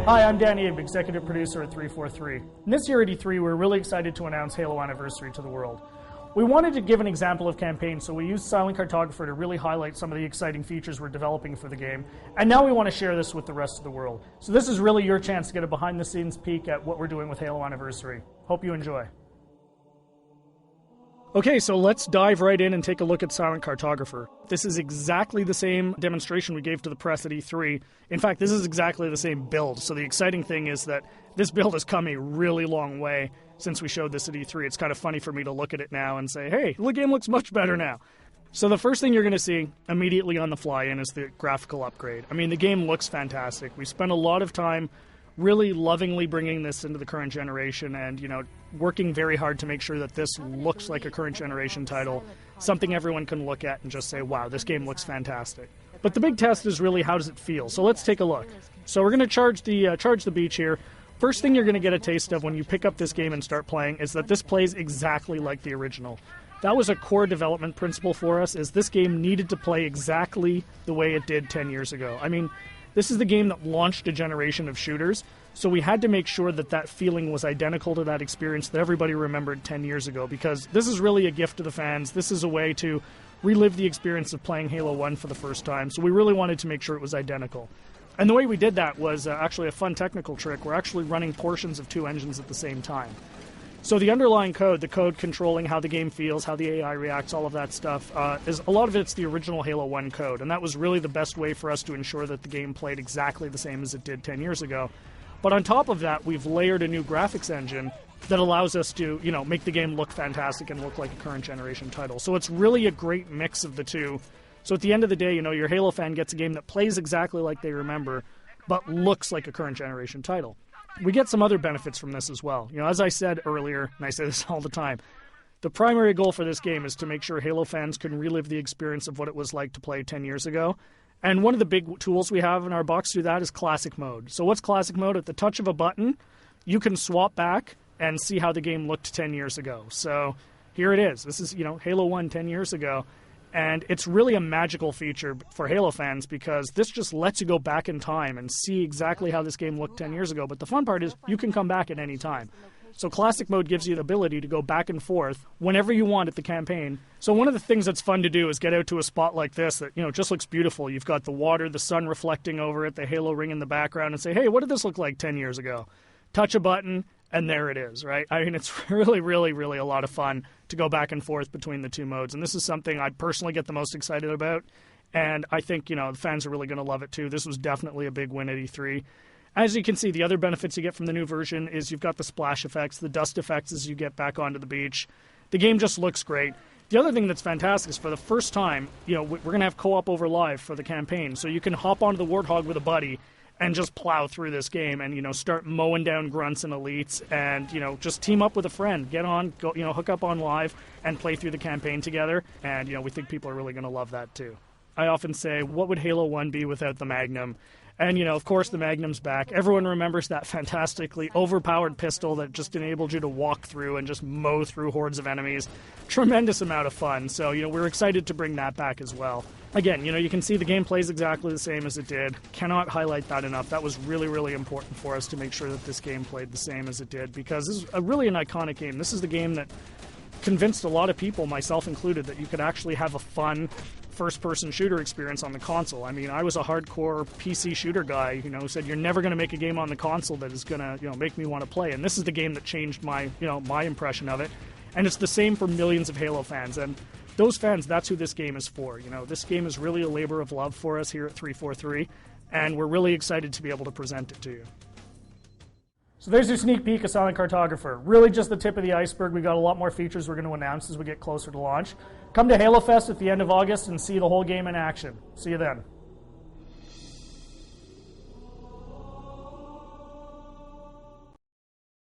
Hi, I'm Danny Abe, executive producer at 343. And this year at E3, we're really excited to announce Halo Anniversary to the world. We wanted to give an example of campaign, so we used Silent Cartographer to really highlight some of the exciting features we're developing for the game. And now we want to share this with the rest of the world. So this is really your chance to get a behind-the-scenes peek at what we're doing with Halo Anniversary. Hope you enjoy. Okay, so let's dive right in and take a look at Silent Cartographer. This is exactly the same demonstration we gave to the press at E3. In fact, this is exactly the same build. So the exciting thing is that this build has come a really long way since we showed this at E3. It's kind of funny for me to look at it now and say, hey, the game looks much better now. So the first thing you're going to see immediately on the fly-in is the graphical upgrade. I mean, the game looks fantastic. We spent a lot of time really lovingly bringing this into the current generation and, working very hard to make sure that this looks like a current generation title, something everyone can look at and just say, wow, this game looks fantastic. But the big test is really, how does it feel? So let's take a look. So we're going to charge the beach here. First thing you're going to get a taste of when you pick up this game and start playing is that this plays exactly like the original. That was a core development principle for us, is this game needed to play exactly the way it did 10 years ago. I mean, this is the game that launched a generation of shooters, so we had to make sure that that feeling was identical to that experience that everybody remembered 10 years ago, because this is really a gift to the fans. This is a way to relive the experience of playing Halo 1 for the first time, so we really wanted to make sure it was identical. And the way we did that was actually a fun technical trick. We're actually running portions of two engines at the same time. So the underlying code, the code controlling how the game feels, how the AI reacts, all of that stuff, is a lot of it's the original Halo 1 code, and that was really the best way for us to ensure that the game played exactly the same as it did 10 years ago. But on top of that, we've layered a new graphics engine that allows us to, make the game look fantastic and look like a current generation title. So it's really a great mix of the two. So at the end of the day, your Halo fan gets a game that plays exactly like they remember, but looks like a current generation title. We get some other benefits from this as well. As I said earlier, and I say this all the time, the primary goal for this game is to make sure Halo fans can relive the experience of what it was like to play 10 years ago. And one of the big tools we have in our box to do that is Classic Mode. So what's Classic Mode? At the touch of a button, you can swap back and see how the game looked 10 years ago. So here it is. This is, Halo 1 10 years ago. And it's really a magical feature for Halo fans because this just lets you go back in time and see exactly how this game looked 10 years ago. But the fun part is you can come back at any time. So Classic Mode gives you the ability to go back and forth whenever you want at the campaign. So one of the things that's fun to do is get out to a spot like this that, just looks beautiful. You've got the water, the sun reflecting over it, the Halo ring in the background, and say, hey, what did this look like 10 years ago? Touch a button, and there it is, right? I mean, it's really, really, really a lot of fun to go back and forth between the two modes. And this is something I personally get the most excited about. And I think, the fans are really going to love it too. This was definitely a big win at E3. As you can see, the other benefits you get from the new version is you've got the splash effects, the dust effects as you get back onto the beach. The game just looks great. The other thing that's fantastic is for the first time, we're going to have co-op over live for the campaign. So you can hop onto the Warthog with a buddy and just plow through this game and, start mowing down grunts and elites and, just team up with a friend. Get on, go, hook up on live and play through the campaign together. And, we think people are really going to love that too. I often say, what would Halo 1 be without the Magnum? And, of course, the Magnum's back. Everyone remembers that fantastically overpowered pistol that just enabled you to walk through and just mow through hordes of enemies. Tremendous amount of fun. So, we're excited to bring that back as well. Again, you can see the game plays exactly the same as it did. Cannot highlight that enough. That was really, really important for us to make sure that this game played the same as it did, because this is really an iconic game. This is the game that convinced a lot of people, myself included, that you could actually have a fun first-person shooter experience on the console. I mean, I was a hardcore PC shooter guy, who said you're never going to make a game on the console that is going to, make me want to play. And this is the game that changed my, my impression of it. And it's the same for millions of Halo fans. And those fans, that's who this game is for. This game is really a labor of love for us here at 343, and we're really excited to be able to present it to you. So there's your sneak peek of Silent Cartographer. Really just the tip of the iceberg. We've got a lot more features we're going to announce as we get closer to launch. Come to Halo Fest at the end of August and see the whole game in action. See you then.